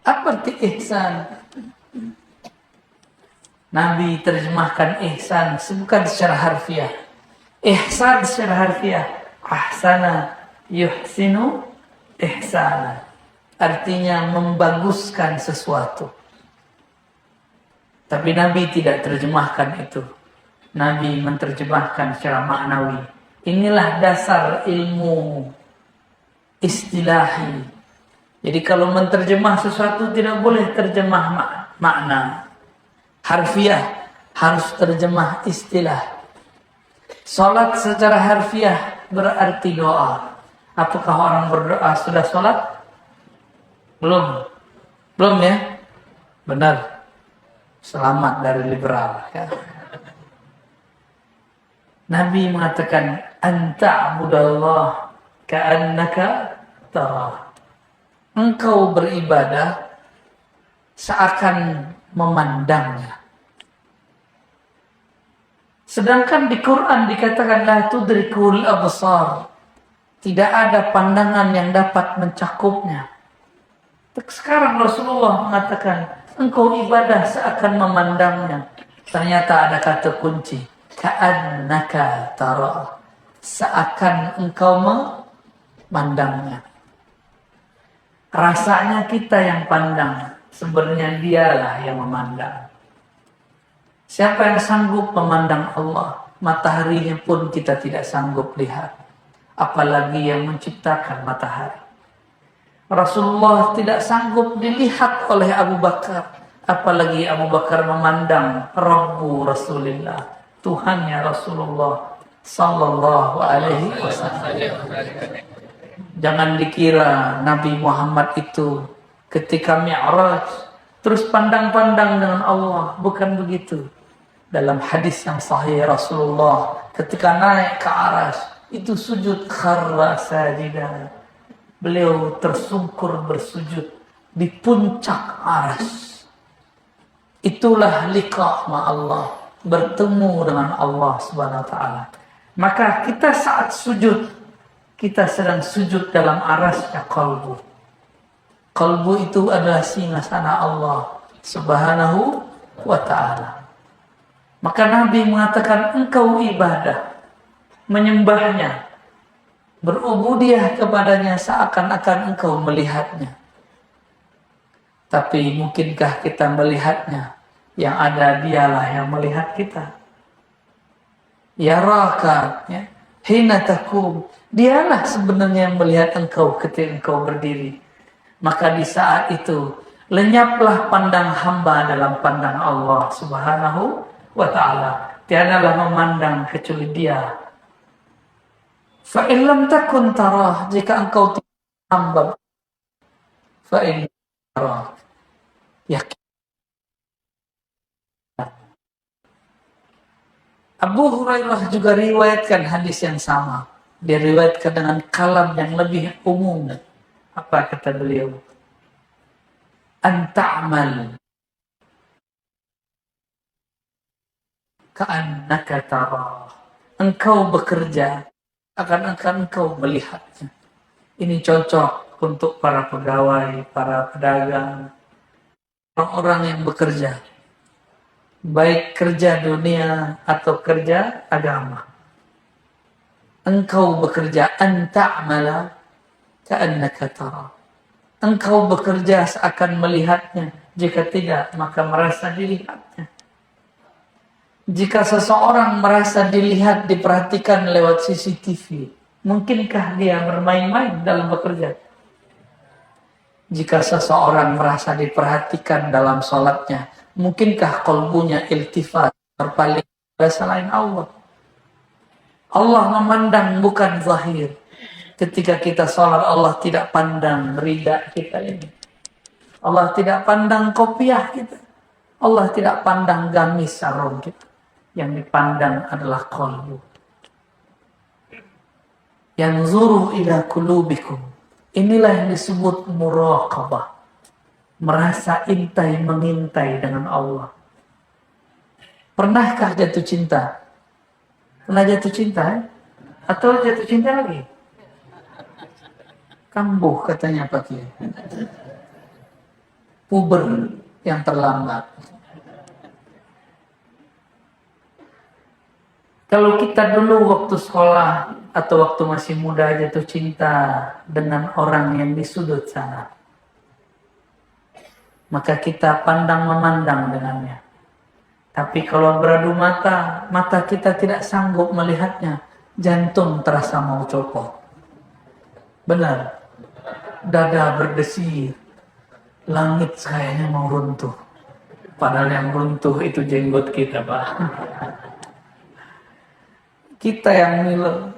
Apa arti ihsan? Nabi terjemahkan ihsan bukan secara harfiah. Ihsan secara harfiah, ahsana yuhsinu ihsana. Artinya membaguskan sesuatu. Tapi Nabi tidak terjemahkan itu. Nabi menerjemahkan secara maknawi. Inilah dasar ilmu istilahi. Jadi kalau menerjemah sesuatu tidak boleh terjemah makna harfiah, harus terjemah istilah. Salat secara harfiah berarti doa. Apakah orang berdoa sudah salat? Belum. Belum ya? Benar. Selamat dari liberal ya. Nabi mengatakan anta'budallah ka'annaka tarah. Engkau beribadah seakan memandangnya. Sedangkan di Quran dikatakan la tudrikul absar. Tidak ada pandangan yang dapat mencakupnya. Sekarang Rasulullah mengatakan engkau ibadah seakan memandangnya. Ternyata ada kata kunci. Ka'annaka tara. Seakan engkau memandangnya. Rasanya kita yang pandang. Sebenarnya dialah yang memandang. Siapa yang sanggup memandang Allah? Mataharinya pun kita tidak sanggup lihat. Apalagi yang menciptakan matahari. Rasulullah tidak sanggup dilihat oleh Abu Bakar. Apalagi Abu Bakar memandang Rabbu Rasulullah, Tuhannya Rasulullah Sallallahu Alaihi Wasallam. Jangan dikira Nabi Muhammad itu ketika Mi'raj terus pandang-pandang dengan Allah. Bukan begitu. Dalam hadis yang sahih Rasulullah ketika naik ke Arsy itu sujud kharra sajidan. Beliau tersungkur bersujud di puncak Arsy. Itulah liqa' ma Allah, bertemu dengan Allah Subhanahu wa taala. Maka kita saat sujud, kita sedang sujud dalam arasnya qalbu. Qalbu itu adalah singgasana Allah Subhanahu wa taala. Maka Nabi mengatakan engkau ibadah, menyembahnya, berubudiyah kepadanya seakan-akan engkau melihatnya. Tapi mungkinkah kita melihatnya? Yang ada dialah yang melihat kita. Yaraka, ya, hina takum. Dialah sebenarnya yang melihat engkau ketika engkau berdiri. Maka di saat itu lenyaplah pandang hamba dalam pandang Allah Subhanahu wa ta'ala. Tiadalah memandang kecuali dia. Fa in lam takun tarah, jika engkau tidak hamba, fa in tarah, yakin. Abu Hurairah juga riwayatkan hadis yang sama. Dia riwayatkan dengan kalam yang lebih umum. Apa kata beliau? Anta'mal ka'annaka tarah. Engkau bekerja akan engkau melihatnya. Ini cocok untuk para pegawai, para pedagang, orang-orang yang bekerja. Baik kerja dunia atau kerja agama. Engkau bekerja anta'mala ka'annaka tarah. Engkau bekerja seakan melihatnya. Jika tidak, maka merasa dilihatnya. Jika seseorang merasa dilihat, diperhatikan lewat CCTV, mungkinkah dia bermain-main dalam bekerja? Jika seseorang merasa diperhatikan dalam sholatnya, mungkinkah qalbunya iltifat, berpaling pada selain Allah? Allah memandang bukan zahir. Ketika kita sholat, Allah tidak pandang rida kita ini. Allah tidak pandang kopiah kita. Allah tidak pandang gamis sarung kita. Yang dipandang adalah qalbu. Yanzuru ila qulubikum. Inilah yang disebut muraqabah. Merasa intai mengintai dengan Allah. Pernahkah jatuh cinta? Pernah jatuh cinta? Atau jatuh cinta lagi? Kambuh katanya Pak Kiai. puber yang terlambat. Kalau kita dulu waktu sekolah atau waktu masih muda jatuh cinta dengan orang yang di sudut sana, maka kita pandang memandang dengannya. Tapi kalau beradu mata, mata kita tidak sanggup melihatnya, jantung terasa mau copot. Benar, dada berdesir, langit kayaknya mau runtuh. Padahal yang runtuh itu jenggot kita, Pak. Kita yang ngiler.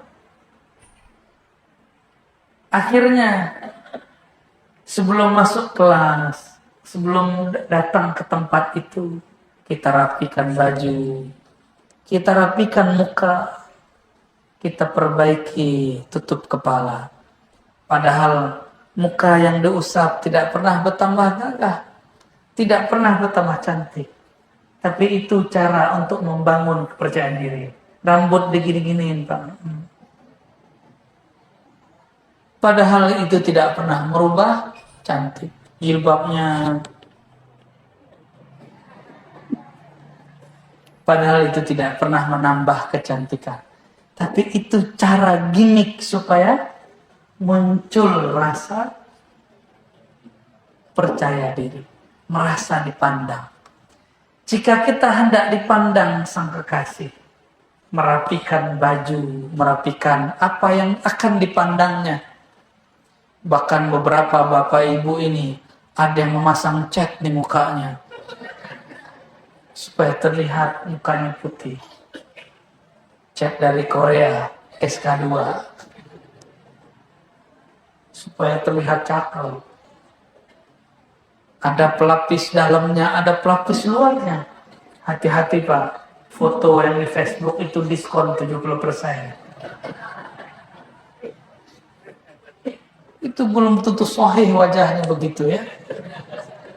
Akhirnya sebelum masuk kelas, sebelum datang ke tempat itu, kita rapikan baju, kita rapikan muka, kita perbaiki tutup kepala. Padahal muka yang diusap tidak pernah bertambah gagah, tidak pernah bertambah cantik. Tapi itu cara untuk membangun kepercayaan diri. Rambut digini-giniin, Pak. Padahal itu tidak pernah merubah cantik. Jilbabnya. Padahal itu tidak pernah menambah kecantikan. Tapi itu cara gimmick supaya muncul rasa percaya diri. Merasa dipandang. Jika kita hendak dipandang sang kekasih, merapikan baju, merapikan apa yang akan dipandangnya. Bahkan beberapa bapak ibu ini ada yang memasang cat di mukanya supaya terlihat mukanya putih. Cat dari Korea, SK2, supaya terlihat cakep. Ada pelapis dalamnya, ada pelapis luarnya. Hati-hati, Pak. Foto yang di Facebook itu diskon 70%. Itu belum tentu sahih wajahnya begitu ya.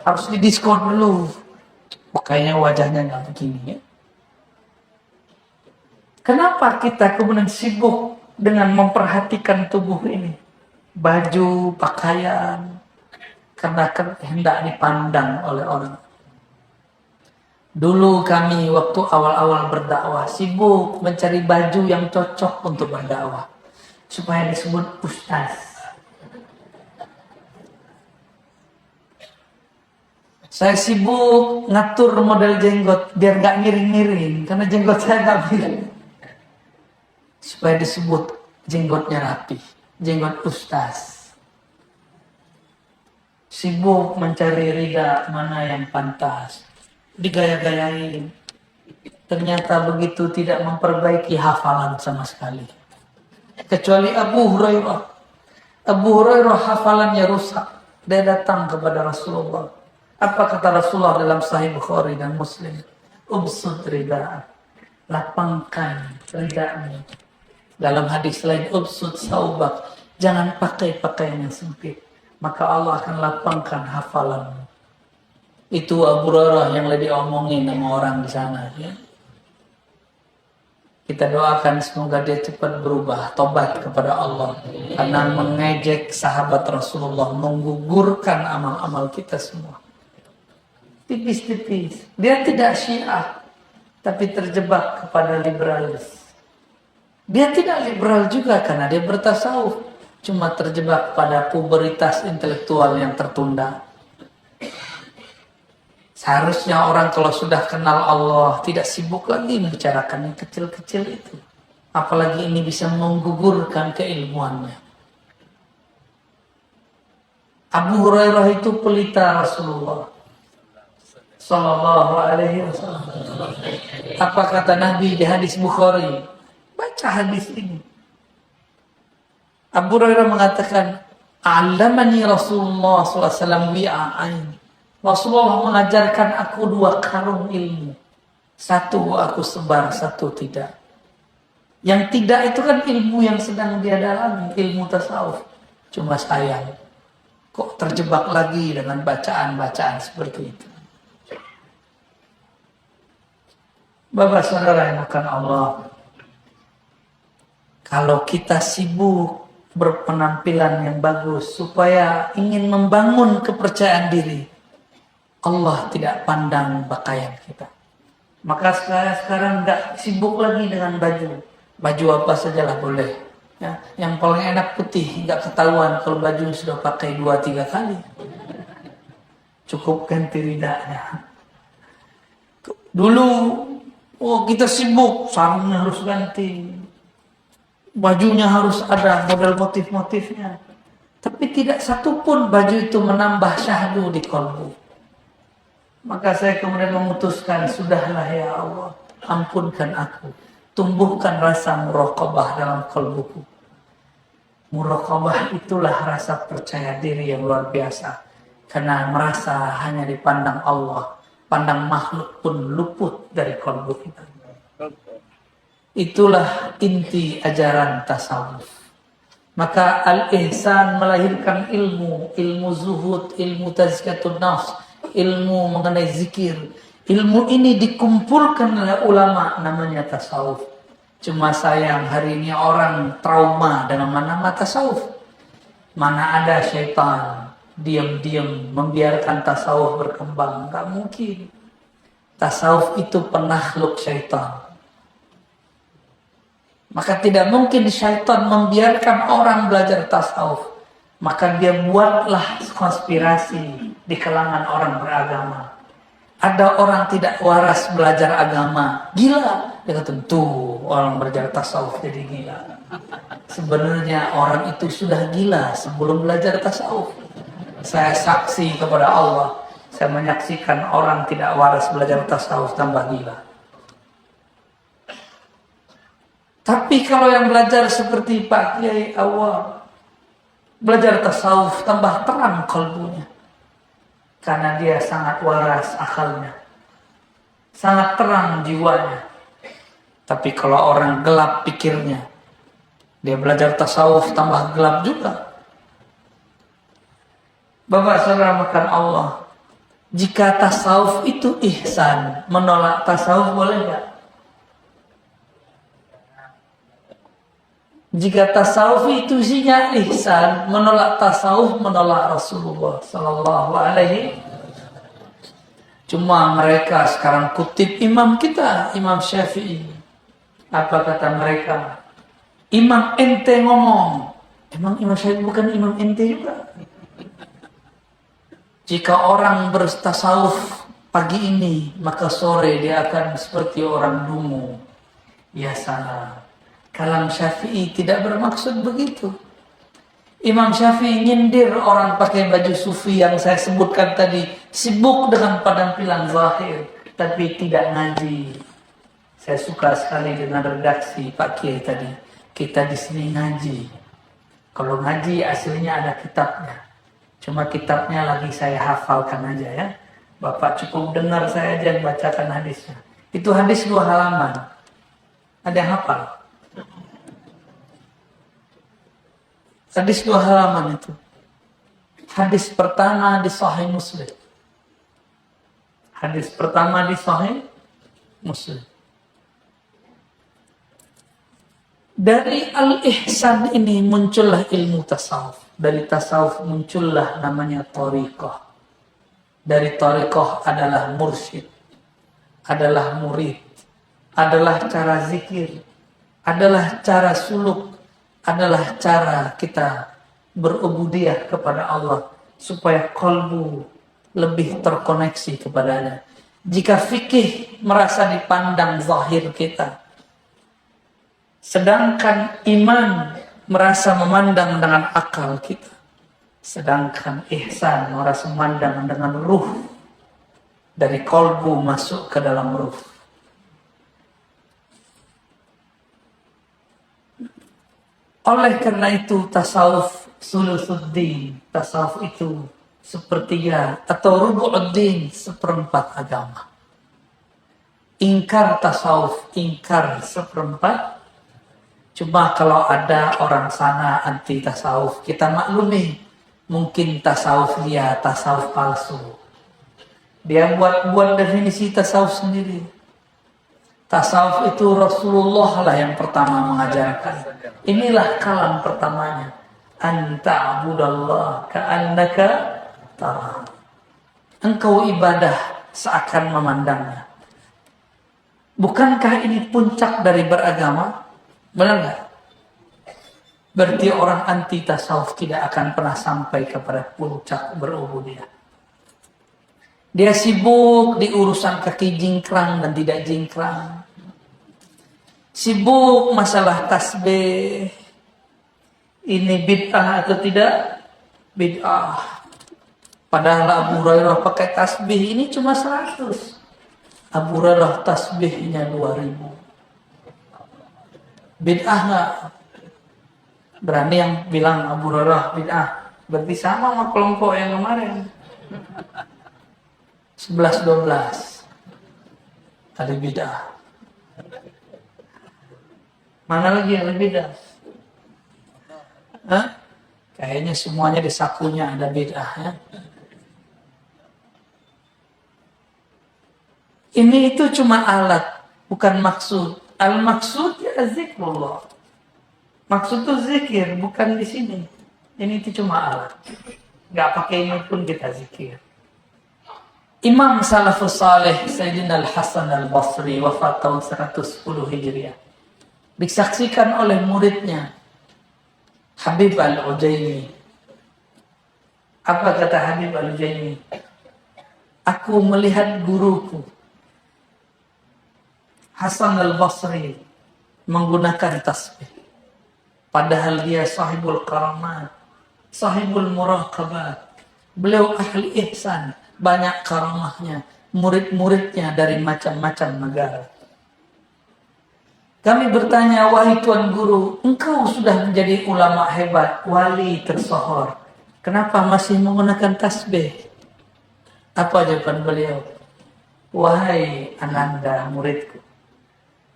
Harus didiskon dulu. Kayaknya wajahnya nggak begini ya. Kenapa kita kemudian sibuk dengan memperhatikan tubuh ini? Baju, pakaian. Karena hendak dipandang oleh orang. Dulu kami waktu awal-awal berdakwah sibuk mencari baju yang cocok untuk berdakwah supaya disebut ustaz. Saya sibuk ngatur model jenggot biar nggak miring-miring karena jenggot saya nggak miring. Supaya disebut jenggotnya rapi, jenggot ustaz. Sibuk mencari rida mana yang pantas. Digaya-gayain. Ternyata begitu tidak memperbaiki hafalan sama sekali. Kecuali Abu Hurairah. Abu Hurairah hafalannya rusak. Dia datang kepada Rasulullah. Apa kata Rasulullah dalam Sahih Bukhari dan Muslim? Ubsud ridha. Lapangkan ridhamu. Dalam hadis lain, ubsud saubak. Jangan pakai pakaian yang sempit. Maka Allah akan lapangkan hafalanmu. Itu Abu Hurairah yang lagi omongin sama orang di sana ya. Kita doakan semoga dia cepat berubah, tobat kepada Allah karena mengejek sahabat Rasulullah, menggugurkan amal-amal kita semua. Tipis-tipis. Dia tidak Syiah, tapi terjebak kepada liberalis. Dia tidak liberal juga karena dia bertasawuf, cuma terjebak pada puberitas intelektual yang tertunda. Seharusnya orang kalau sudah kenal Allah tidak sibuk lagi membicarakan yang kecil-kecil itu. Apalagi ini bisa menggugurkan keilmuannya. Abu Hurairah itu pelita Rasulullah Sallallahu Alaihi Wasallam. Apa kata Nabi di hadis Bukhari? Baca hadis ini. Abu Hurairah mengatakan, "Alamani Rasulullah sallallahu alaihi wasallam bi'ain." Rasulullah mengajarkan aku 2 karung ilmu. Satu aku sebar, satu tidak. Yang tidak itu kan ilmu yang sedang dia dalami, ilmu tasawuf. Cuma sayang, kok terjebak lagi dengan bacaan-bacaan seperti itu. Bapak saudara yang akan Allah, kalau kita sibuk berpenampilan yang bagus supaya ingin membangun kepercayaan diri, Allah tidak pandang pakaian kita. Maka sekarang nggak sibuk lagi dengan baju. Baju apa sajalah boleh. Ya, yang paling enak putih, nggak ketahuan kalau baju sudah pakai 2-3 kali. Cukup ganti ridanya. Dulu, kita sibuk, sarungnya harus ganti. Bajunya harus ada model motif-motifnya. Tapi tidak satupun baju itu menambah syahdu di kalbu. Maka saya kemudian memutuskan, sudahlah ya Allah, ampunkan aku. Tumbuhkan rasa muraqabah dalam kalbuku. Muraqabah itulah rasa percaya diri yang luar biasa. Karena merasa hanya dipandang Allah. Pandang makhluk pun luput dari kalbu kita. Itulah inti ajaran tasawuf. Maka al-ihsan melahirkan ilmu zuhud, ilmu tazkiyatun nafs, ilmu mengenai zikir. Ilmu ini dikumpulkan oleh ulama, namanya tasawuf. Cuma sayang hari ini orang trauma dengan nama tasawuf. Mana ada syaitan diam-diam membiarkan tasawuf berkembang. Gak mungkin. Tasawuf itu penakluk syaitan. Maka tidak mungkin syaitan membiarkan orang belajar tasawuf. Maka dia buatlah konspirasi di kalangan orang beragama. Ada orang tidak waras belajar agama, gila. Dia kata, tuh orang belajar tasawuf jadi gila. Sebenarnya orang itu sudah gila sebelum belajar tasawuf. Saya saksi kepada Allah. Saya menyaksikan orang tidak waras belajar tasawuf tambah gila. Tapi kalau yang belajar seperti Pak Kiai awal, belajar tasawuf tambah terang kalbunya. Karena dia sangat waras akalnya. Sangat terang jiwanya. Tapi kalau orang gelap pikirnya, dia belajar tasawuf tambah gelap juga. Bapak saudara makan Allah, jika tasawuf itu ihsan, menolak tasawuf boleh nggak? Jika tasawuf itu isinya ihsan, menolak tasawuf, menolak Rasulullah Sallallahu Alaihi. Cuma mereka sekarang kutip imam kita, Imam Syafi'i. Apa kata mereka? Imam ente ngomong. Emang Imam Syafi'i bukan imam ente juga? Jika orang bertasawuf pagi ini, maka sore dia akan seperti orang dungu. Ya salah. Kalam Syafi'i tidak bermaksud begitu. Imam Syafi'i nyindir orang pakai baju sufi yang saya sebutkan tadi, sibuk dengan penampilan zahir, tapi tidak ngaji. Saya suka sekali dengan redaksi Pak Kiai tadi. Kita di sini ngaji. Kalau ngaji aslinya ada kitabnya. Cuma kitabnya lagi saya hafalkan aja ya. Bapak cukup dengar saya aja yang bacakan hadisnya. Itu hadis 2 halaman. Ada yang hafal? Hadis 2 halaman itu. Hadis pertama di Sahih Muslim. Hadis pertama di Sahih Muslim. Dari al-ihsan ini muncullah ilmu tasawuf. Dari tasawuf muncullah namanya thariqah. Dari thariqah adalah mursyid. Adalah murid. Adalah cara zikir. Adalah cara suluk. Adalah cara kita berubudiyah kepada Allah supaya kalbu lebih terkoneksi kepadanya. Jika fikih merasa dipandang zahir kita, sedangkan iman merasa memandang dengan akal kita, sedangkan ihsan merasa memandang dengan ruh, dari kalbu masuk ke dalam ruh. Oleh karena itu tasawuf sulusuddin, tasawuf itu sepertiga atau rubu'uddin, seperempat agama. Ingkar tasawuf, ingkar seperempat. Cuma kalau ada orang sana anti tasawuf, kita maklumi. Mungkin tasawuf dia tasawuf palsu. Dia buat definisi tasawuf sendiri. Tasawuf itu Rasulullah lah yang pertama mengajarkan. Inilah kalam pertamanya. Anta'budallah ka'annaka tara. engkau ibadah seakan memandangnya. Bukankah ini puncak dari beragama? Benar nggak? Berarti orang anti tasawuf tidak akan pernah sampai kepada puncak berubudiyah. Dia sibuk di urusan kaki jingkrang dan tidak jingkrang. Sibuk masalah tasbih. Ini bid'ah atau tidak? Bid'ah. Padahal Abu Hurairah pakai tasbih ini cuma 100. Abu Hurairah tasbihnya 2000. Bid'ah nggak? Berani yang bilang Abu Hurairah bid'ah. Berarti sama sama kelompok yang kemarin. 11-12. Ada bid'ah. Mana lagi yang lebih bid'ah? Hah? Kayaknya semuanya di sakunya ada bid'ah ya. Ini itu cuma alat, bukan maksud. Al-maksud ya zikrullah. Maksud itu zikir, bukan di sini. Ini itu cuma alat. Gak pakai ini pun kita zikir. Imam Salafus Saleh Sayyidina Al-Hasan Al-Basri wafat tahun 110 Hijriah. Disaksikan oleh muridnya Habib Al-Ujaimi. Apa kata Habib Al-Ujaimi? Aku melihat guruku Hasan Al-Basri menggunakan tasbih. Padahal dia sahibul karamat, sahibul muraqabat. Beliau ahli ihsan, banyak karamahnya. Murid-muridnya dari macam-macam negara. Kami bertanya, wahai Tuan Guru, engkau sudah menjadi ulama hebat, wali tersohor. Kenapa masih menggunakan tasbih? Apa jawaban beliau? Wahai Ananda muridku,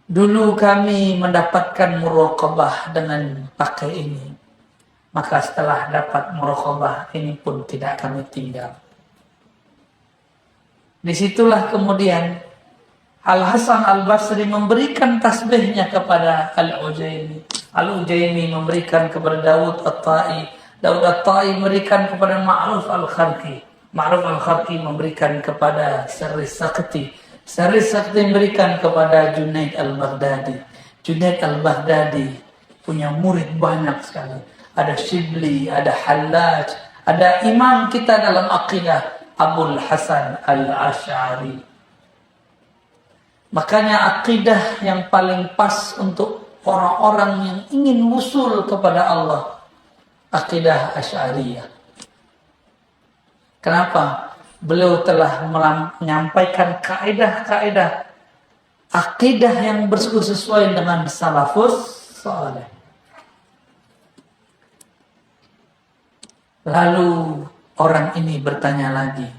dulu kami mendapatkan muraqabah dengan pakai ini. Maka setelah dapat muraqabah ini pun tidak kami tinggal. Disitulah kemudian Al-Hasan Al-Basri memberikan tasbihnya kepada Al-Ujaimi. Al-Ujaimi memberikan kepada Daud At-Tai. Daud At-Tai memberikan kepada Ma'ruf Al-Kharqi. Ma'ruf Al-Kharqi memberikan kepada Sari Sakti. Sari Sakti memberikan kepada Junaid Al-Baghdadi. Junaid Al-Baghdadi punya murid banyak sekali. Ada Shibli, ada Hallaj, ada imam kita dalam akidah Abul Hasan Al-Asy'ari. Makanya akidah yang paling pas untuk orang-orang yang ingin wusul kepada Allah, akidah Asy'ariyah. Kenapa? Beliau telah menyampaikan kaidah-kaidah akidah yang sesuai dengan salafus saleh. Lalu orang ini bertanya lagi,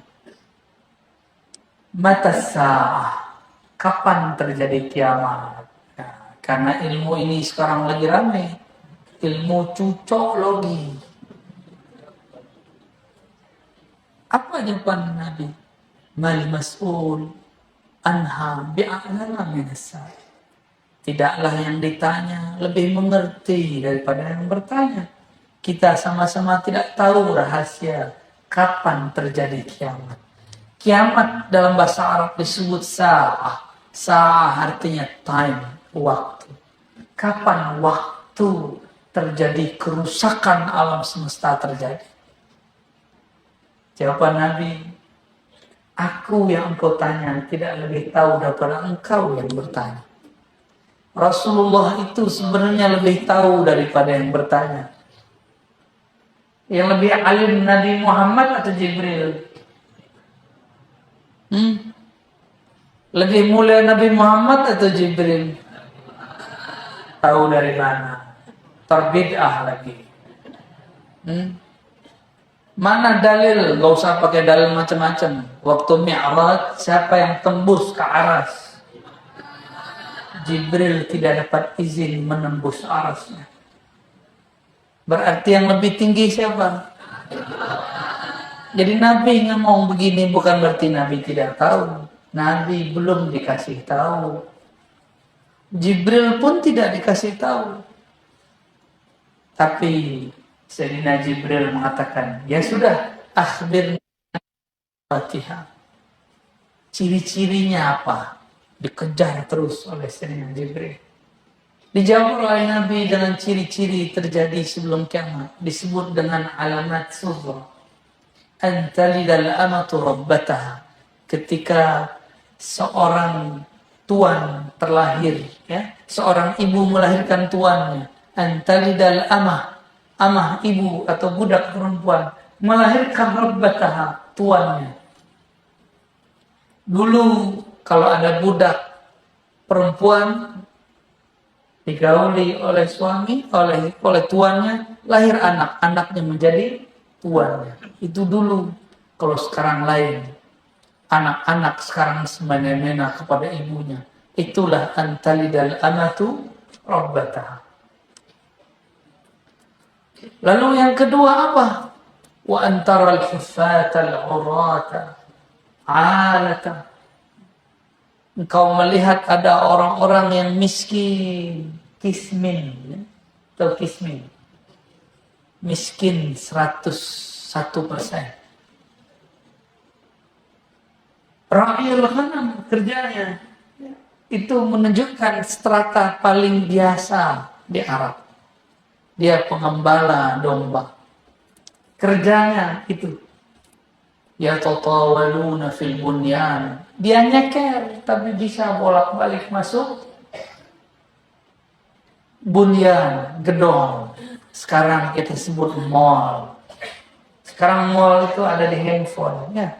mata sa'ah, kapan terjadi kiamat? Nah, karena ilmu ini sekarang lagi ramai, ilmu cucologi. Apa jawaban Nabi? Mal mas'ul anha bi'a'lama minas sa'il. Tidaklah yang ditanya lebih mengerti daripada yang bertanya. Kita sama-sama tidak tahu rahasia kapan terjadi kiamat. Kiamat dalam bahasa Arab disebut sa'ah. Sa'ah artinya time, waktu. Kapan waktu terjadi kerusakan alam semesta terjadi? Jawaban Nabi, aku yang engkau tanya tidak lebih tahu daripada engkau yang bertanya. Rasulullah itu sebenarnya lebih tahu daripada yang bertanya. Yang lebih alim Nabi Muhammad atau Jibril? Lebih mulia Nabi Muhammad atau Jibril? Tahu dari mana? Terbid'ah lagi. Mana dalil? Gak usah pakai dalil macam-macam. Waktu Mi'raj, siapa yang tembus ke aras? Jibril tidak dapat izin menembus arasnya. Berarti yang lebih tinggi siapa? Jadi Nabi ngomong begini bukan berarti Nabi tidak tahu. Nabi belum dikasih tahu. Jibril pun tidak dikasih tahu. Tapi Sayyidina Jibril mengatakan, ya sudah, akhbirni Fatihah. Ciri-cirinya apa? Dikejar terus oleh Sayyidina Jibril. Dijawab oleh Nabi dengan ciri-ciri terjadi sebelum kiamat. Disebut dengan alamat sughra. Antalidal amatu rabbataha. Ketika seorang tuan terlahir, ya, seorang ibu melahirkan tuannya. Antalidal amah ibu atau budak perempuan melahirkan rabbataha, tuannya. Dulu kalau ada budak perempuan digauli oleh suami, oleh tuannya, lahir anaknya menjadi tuannya. Itu dulu. Kalau sekarang lain, anak-anak sekarang semena-mena kepada ibunya. Itulah antalidal amatu rabbataha. Lalu yang kedua apa? Wa antaral huffatal urata alata. Engkau melihat ada orang-orang yang miskin, kismin, ya? Atau kismin, miskin 101%. Ra'yul ghanam kerjanya, ya, itu menunjukkan strata paling biasa di Arab. Dia pengembala domba. Kerjanya itu. Ya tatawaluna fil bunyan. Dia nyeker tapi bisa bolak-balik masuk bunyan, gedong. Sekarang kita sebut mall. Sekarang mall itu ada di handphone, ya.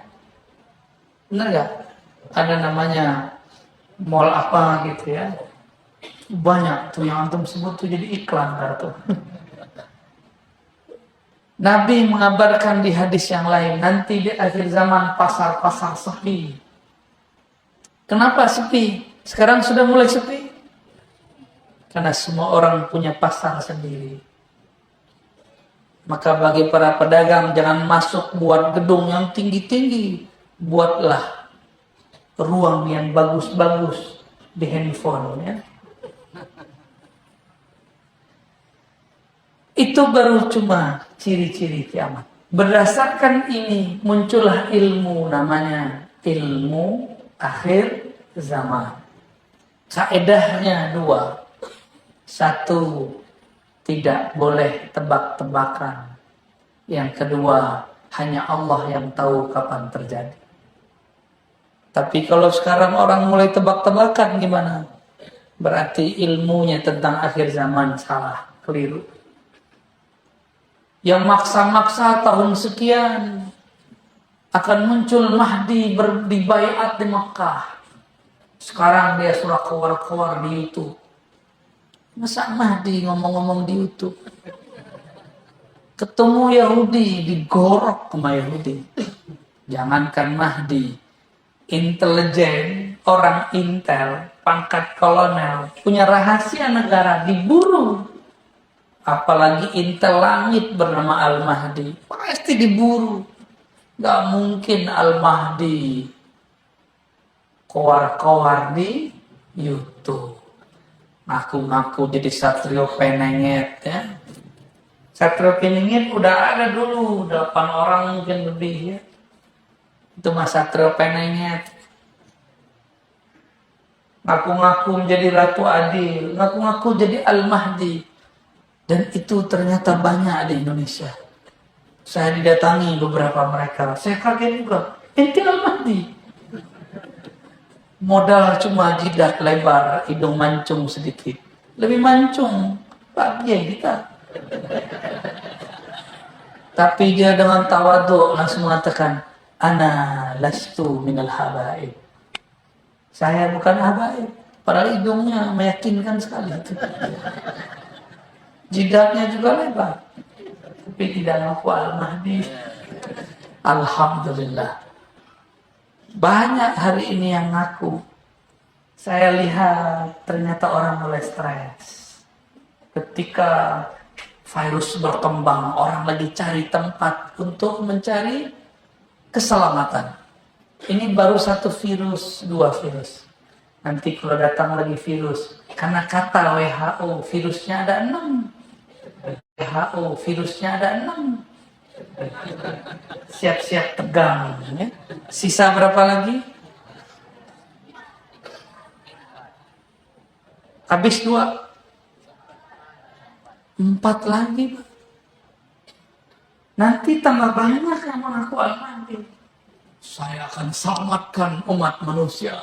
Benar gak? Ada namanya mall apa gitu ya. Banyak tuh yang antum sebut tuh jadi iklan tuh. Nabi mengabarkan di hadis yang lain, nanti di akhir zaman pasar-pasar sepi. Kenapa sepi? Sekarang sudah mulai sepi. Karena semua orang punya pasar sendiri. Maka bagi para pedagang, jangan masuk buat gedung yang tinggi-tinggi. Buatlah ruang yang bagus-bagus di handphone, ya. Itu baru cuma ciri-ciri kiamat. Berdasarkan ini muncullah ilmu, namanya ilmu akhir zaman. Kaedahnya dua. Satu, tidak boleh tebak-tebakan. Yang kedua, hanya Allah yang tahu kapan terjadi. Tapi kalau sekarang orang mulai tebak-tebakan gimana? Berarti ilmunya tentang akhir zaman salah, keliru. Yang maksa-maksa tahun sekian akan muncul Mahdi berdibaiat di Mekah. Sekarang dia sudah keluar-keluar di YouTube. Masa Mahdi ngomong-ngomong di YouTube? Ketemu Yahudi, digorok sama Yahudi. Jangankan Mahdi, intelijen, orang intel, pangkat kolonel, punya rahasia negara, diburu. Apalagi intel langit bernama Al-Mahdi, pasti diburu. Gak mungkin Al-Mahdi kowar-kowar di YouTube. Ngaku-ngaku jadi Satrio Penenget, ya. Satrio Penenget udah ada dulu, 8 orang mungkin lebih, ya. Itu Mas Satrio Penenget. Ngaku-ngaku menjadi Ratu Adil, ngaku-ngaku jadi Al-Mahdi. Dan itu ternyata banyak di Indonesia. Saya didatangi beberapa mereka. Saya kaget juga. Ente Al-Mahdi. Modal cuma jidat lebar, hidung mancung sedikit. Lebih mancung Pak Kiai kita. Tapi dia dengan tawadhu langsung mengatakan, ana lastu minal habaib. Saya bukan habaib. Padahal hidungnya meyakinkan sekali. Jidatnya juga lebar, tapi tidak ngaku Al-Mahdi. Alhamdulillah. Banyak hari ini yang ngaku. Saya lihat ternyata orang mulai stres. Ketika virus berkembang, orang lagi cari tempat untuk mencari keselamatan. Ini baru satu virus, 2 virus. Nanti kalau datang lagi virus, karena kata WHO virusnya ada 6. WHO virusnya ada 6. Siap-siap tegang ya. Sisa berapa lagi? Habis 2. 4 lagi, Pak. Nanti tambah banyak yang mengaku Al-Mahdi. Saya akan selamatkan umat manusia.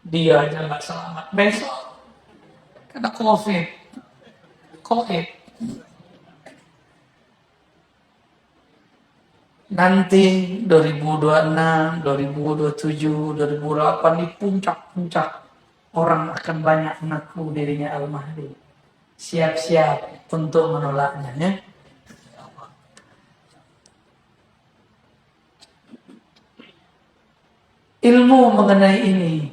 Dia aja nggak selamat. Besok kena COVID. Nanti 2026, 2027, 2008 di puncak-puncak orang akan banyak mengaku dirinya Al-Mahdi. Siap-siap untuk menolaknya ya. Ilmu mengenai ini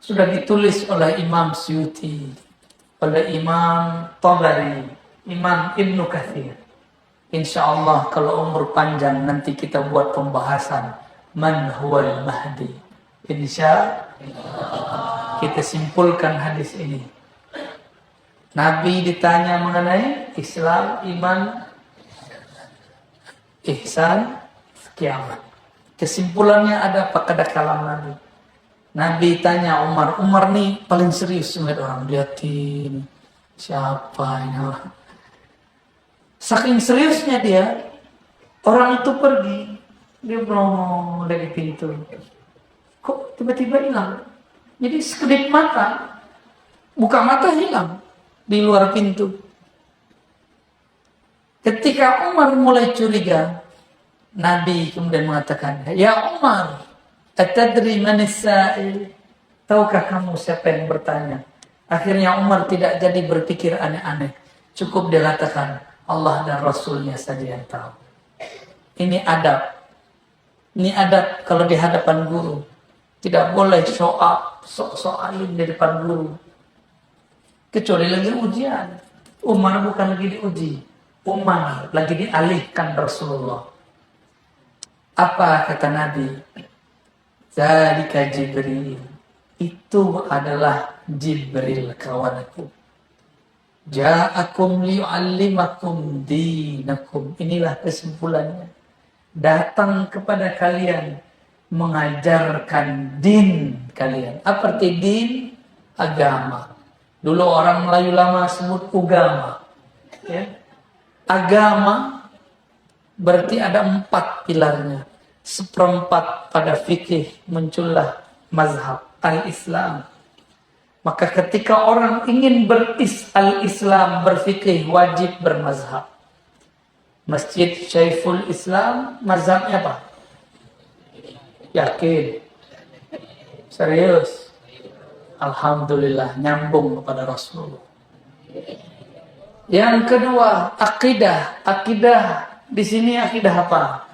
sudah ditulis oleh Imam Suyuti, oleh Imam Tabari, Imam Ibnu Katsir. Insya Allah kalau umur panjang nanti kita buat pembahasan Man huwal Mahdi. Insya Allah kita simpulkan hadis ini. Nabi ditanya mengenai Islam, iman, ihsan, kiamat. Kesimpulannya ada pada kalam Nabi. Nabi tanya Umar nih paling serius ngeliat orang, liatin siapa ini orang. Saking seriusnya dia, orang itu pergi, dia belum dari pintu. Kok tiba-tiba hilang? Jadi sekedip mata, buka mata hilang di luar pintu. Ketika Umar mulai curiga, Nabi kemudian mengatakan, "Ya Umar, atadri manis sa'il?" Tahukah kamu siapa yang bertanya? Akhirnya Umar tidak jadi berpikir aneh-aneh. Cukup dia katakan, Allah dan Rasulnya saja yang tahu. Ini adab. Ini adab kalau di hadapan guru. Tidak boleh sok-sokalin di depan guru. Kecuali lagi ujian. Umar bukan lagi diuji. Umar lagi dialihkan Rasulullah. Apa kata Nabi? Zalika Jibril. Itu adalah Jibril kawanku. Ja'akum liyu'allimakum dinakum. Inilah kesimpulannya. Datang kepada kalian mengajarkan din kalian. Apa arti din? Agama. Dulu orang Melayu lama sebut ugama. Ya. Agama berarti ada 4 pilarnya. 1/4 pada fikih muncullah mazhab al-Islam. Maka ketika orang ingin al-Islam, berfikih, wajib bermazhab. Masjid Syekhul Islam, mazhabnya apa? Yakin? Serius? Alhamdulillah, nyambung kepada Rasulullah. Yang kedua, akidah. Akidah di sini akidah apa?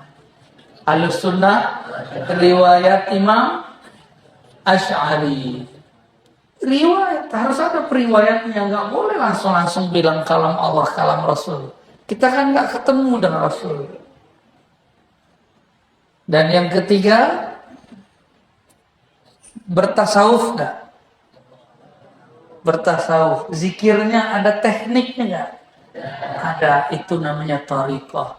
Ahlussunnah, riwayat Imam Asy'ari. Riwayat, harus ada periwayatnya, nggak boleh langsung bilang kalam Allah, kalam Rasul. Kita kan nggak ketemu dengan Rasul. Dan yang ketiga, bertasawuf nggak? Bertasawuf, zikirnya ada tekniknya nggak? Ada, itu namanya thariqah.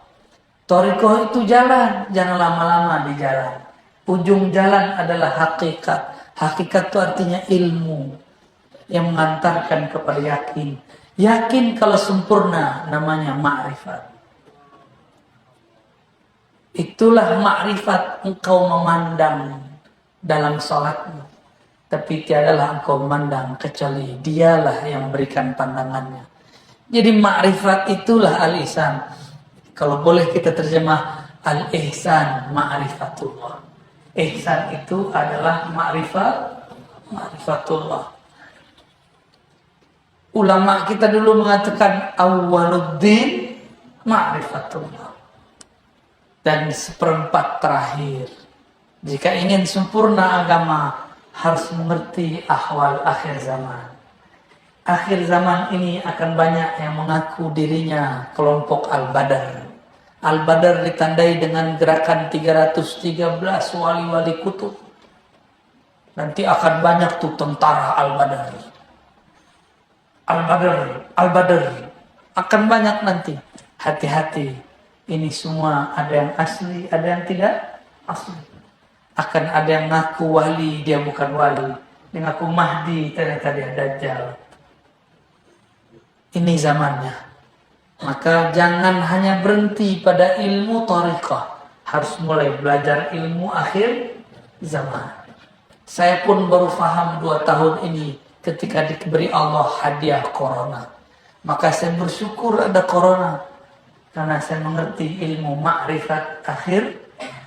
Thariqah itu jalan, jangan lama-lama di jalan. Ujung jalan adalah hakikat. Hakikat itu artinya ilmu yang mengantarkan kepada yakin. Yakin kalau sempurna namanya ma'rifat. Itulah ma'rifat, engkau memandang dalam salatmu. Tapi tiadalah engkau memandang kecuali dialah yang memberikan pandangannya. Jadi ma'rifat itulah al-ihsan. Kalau boleh kita terjemah al-ihsan ma'rifatullah. Ihsan itu adalah ma'rifatullah. Ulama kita dulu mengatakan awwaluddin ma'rifatullah. Dan 1/4 terakhir, jika ingin sempurna agama, harus mengerti ahwal akhir zaman. Akhir zaman ini akan banyak yang mengaku dirinya kelompok Al-Badar. Al-Badar ditandai dengan gerakan 313 wali-wali kutub. Nanti akan banyak tuh tentara Al-Badar. Al-Badar akan banyak nanti. hati-hati. Ini semua ada yang asli, ada yang tidak asli. Akan ada yang ngaku wali, dia bukan wali. Dia ngaku Mahdi, ternyata dia Dajjal. Ini zamannya. Maka jangan hanya berhenti pada ilmu thariqah. Harus mulai belajar ilmu akhir zaman. Saya pun baru paham 2 tahun ini ketika diberi Allah hadiah corona. Maka saya bersyukur ada corona. Karena saya mengerti ilmu ma'rifat akhir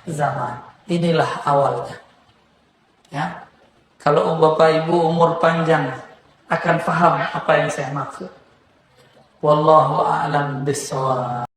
zaman. Inilah awalnya. Ya. Kalau Bapak Ibu umur panjang akan paham apa yang saya maksud. Wallahu a'lam bishawab.